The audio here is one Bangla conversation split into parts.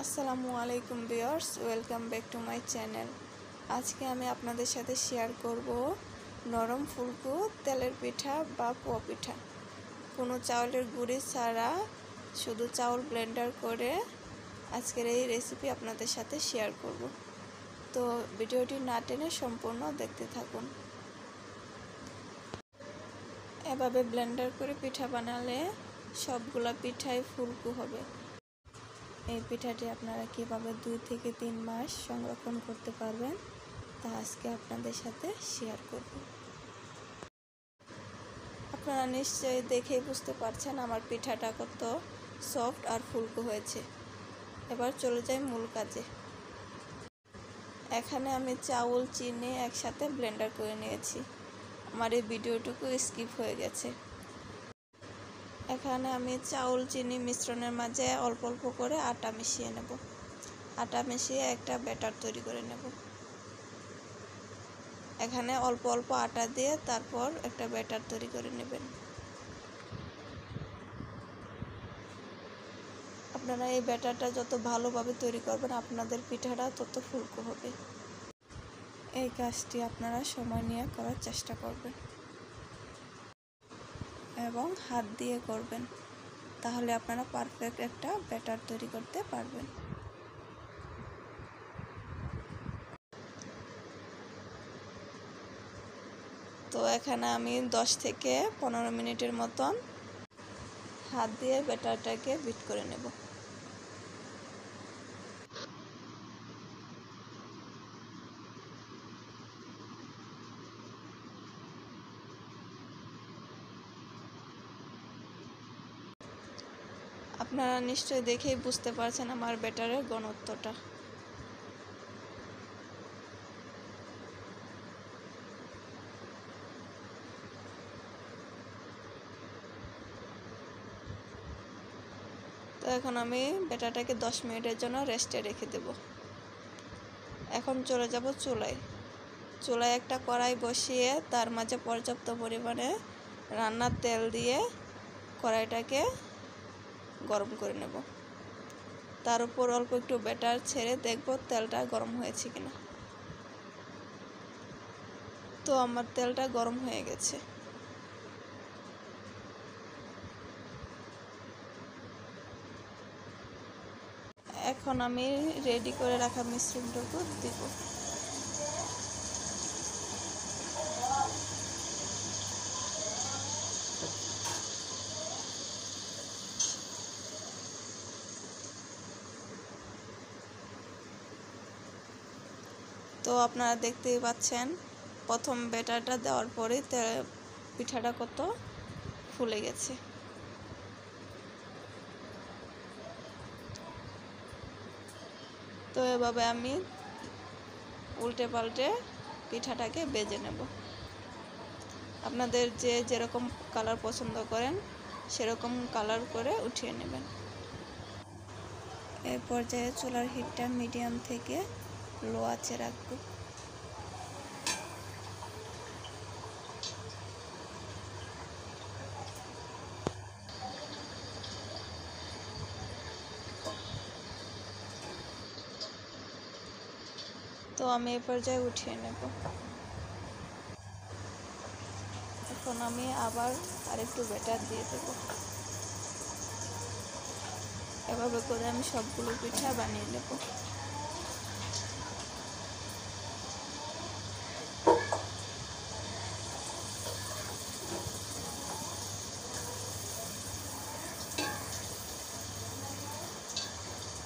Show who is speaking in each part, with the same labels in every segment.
Speaker 1: আসসালামু আলাইকুম viewers, welcome back to my channel. আজকে আমি আপনাদের সাথে শেয়ার করব নরম ফুলকো তেলের পিঠা বা পোয়া পিঠা। কোনো চাউলের গুঁড়ি ছাড়া শুধু চাউল ব্লেন্ডার করে আজকের এই রেসিপি আপনাদের সাথে শেয়ার করব। তো ভিডিওটি না টেনে সম্পূর্ণ দেখতে থাকুন। এভাবে ব্লেন্ডার করে পিঠা বানালে সবগুলা পিঠাই ফুলকো হবে। এই পিঠাটি আপনারা কীভাবে 2 থেকে 3 মাস সংরক্ষণ করতে পারবেন তা আজকে আপনাদের সাথে শেয়ার করব। আপনারা নিশ্চয়ই দেখেই বুঝতে পারছেন আমার পিঠাটা কত সফট আর ফুলকো হয়েছে। এবার চলে যাই মূল কাজে। এখানে আমি চাউল চিনি একসাথে ব্লেন্ডার করে নিয়েছি। আমার এই ভিডিওটুকু স্কিপ হয়ে গেছে। এখানে আমি চাউল চিনি মিশ্রণের মাঝে অল্প অল্প করে আটা মিশিয়ে নেব। আটা মিশিয়ে একটা ব্যাটার তৈরি করে নেব। এখানে অল্প অল্প আটা দিয়ে তারপর একটা ব্যাটার তৈরি করে নেবেন। আপনারা এই ব্যাটারটা যত ভালোভাবে তৈরি করবেন আপনাদের পিঠাটা তত ফুলকো হবে। এই কাজটি আপনারা সময় নিয়ে করার চেষ্টা করবেন এবং হাত দিয়ে করবেন, তাহলে আপনারা পারফেক্ট একটা ব্যাটার তৈরি করতে পারবেন। তো এখানে আমি 10 থেকে 15 মিনিটের মতন হাত দিয়ে ব্যাটারটাকে বিট করে নেব। আপনারা নিশ্চয়ই দেখেই বুঝতে পারছেন আমার ব্যাটারের ঘনত্বটা। তো এখন আমি ব্যাটারটাকে 10 মিনিটের জন্য রেস্টে রেখে দেব। এখন চলে যাব চুলায়। চুলায় একটা কড়াই বসিয়ে তার মাঝে পর্যাপ্ত পরিমাণে রান্নার তেল দিয়ে কড়াইটাকে গরম করে নেব। তার উপর অল্প একটু ব্যাটার ছেড়ে দেখব তেলটা গরম হয়েছে কিনা। তো আমার তেলটা গরম হয়ে গেছে। এখন আমি রেডি করে রাখা মিশ্রণটুকু দিব। তো আপনারা দেখতেই পাচ্ছেন প্রথম ব্যাটারটা দেওয়ার পরে পিঠাটা কত ফুলে গেছে। তো এভাবে আমি উল্টে পাল্টে পিঠাটাকে ভেজে নেব। আপনাদের যে যেরকম কালার পছন্দ করেন সেরকম কালার করে উঠিয়ে নেবেন। এই পর্যায়ে চুলার হিটটা মিডিয়াম থেকে লো আঁচে রাখবো। তো আমি এই পর্যায়ে উঠিয়ে নেব। এখন আমি আবার আরেকটু ব্যাটার দিয়ে দেব। এভাবে করে আমি সবগুলো পিঠা বানিয়ে নেব।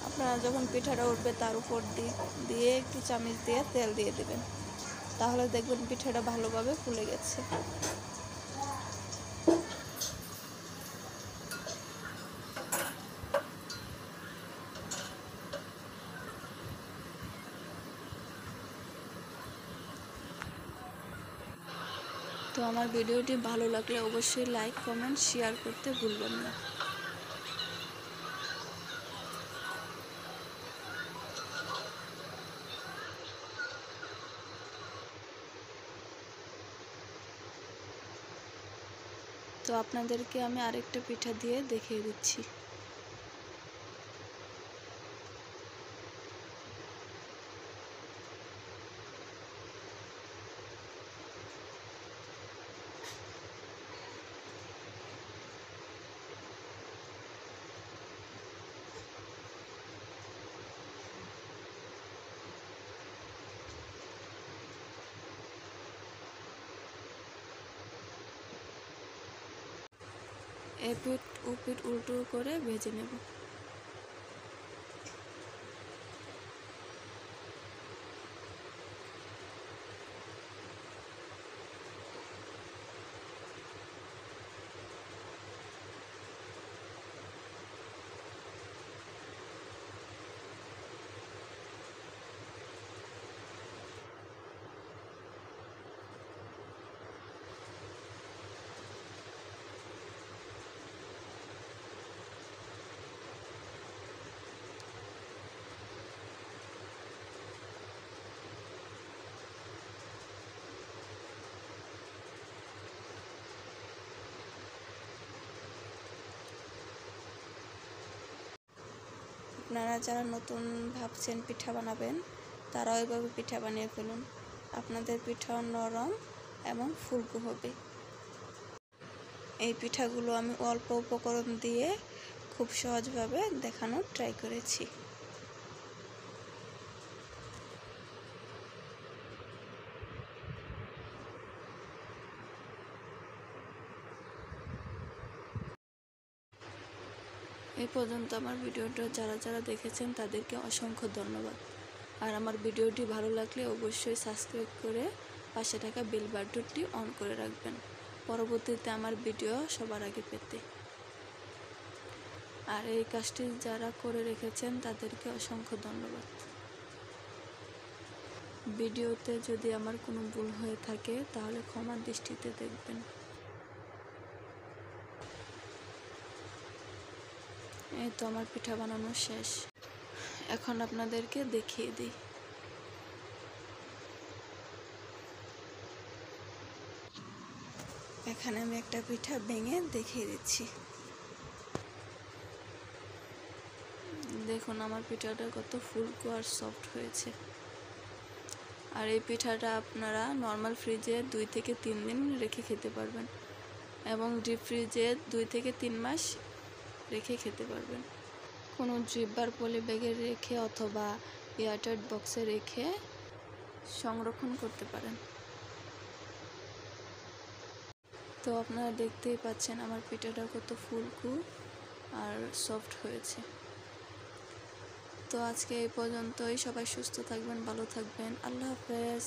Speaker 1: আপনারা যখন পিঠাটা উঠবে তার উপর দিয়ে একটু চামচ দিয়ে তেল দিয়ে দেবেন, তাহলে দেখবেন পিঠাটা ভালোভাবে ফুলে গেছে। তো আমার ভিডিওটি ভালো লাগলে অবশ্যই লাইক কমেন্ট শেয়ার করতে ভুলবেন না। তো আপনাদেরকে আমি আরেকটা পিঠা দিয়ে দেখিয়ে দিচ্ছি। এপিঠ ওপিঠ উল্টো করে ভেজে নেব। আপনারা যারা নতুন ভাবছেন পিঠা বানাবেন, তারাও এভাবে পিঠা বানিয়ে ফেলুন। আপনাদের পিঠাও নরম এবং ফুলকো হবে। এই পিঠাগুলো আমি অল্প উপকরণ দিয়ে খুব সহজভাবে দেখানোর ট্রাই করেছি। এই পর্যন্ত আমার ভিডিওটা যারা দেখেছেন তাদেরকে অসংখ্য ধন্যবাদ। আর আমার ভিডিওটি ভালো লাগলে অবশ্যই সাবস্ক্রাইব করে পাশে থাকা বেল বাটনটি অন করে রাখবেন, পরবর্তীতে আমার ভিডিও সবার আগে পেতে। আর এই কাজটি যারা করে রেখেছেন তাদেরকে অসংখ্য ধন্যবাদ। ভিডিওতে যদি আমার কোনো ভুল হয়ে থাকে তাহলে ক্ষমার দৃষ্টিতে দেখবেন। এই তো আমার পিঠা বানানো শেষ। এখন আপনাদেরকে দেখিয়ে দিই। এখানে আমি একটা পিঠা ভেঙে দেখিয়ে দিচ্ছি। দেখুন আমার পিঠাটা কত ফুলকো আর সফট হয়েছে। আর এই পিঠাটা আপনারা নর্মাল ফ্রিজে 2 থেকে 3 দিন রেখে খেতে পারবেন এবং ডিপ ফ্রিজে 2 থেকে 3 মাস রেখে খেতে পারবেন। কোনো ড্রিপ বার পলি ব্যাগে রেখে অথবা এয়ারটাইট বক্সে রেখে সংরক্ষণ করতে পারেন। তো আপনারা দেখতেই পাচ্ছেন আমার পিঠাটা কত ফুলকো আর সফট হয়েছে। তো আজকে এই পর্যন্তই। সবাই সুস্থ থাকবেন, ভালো থাকবেন। আল্লাহ হাফেজ।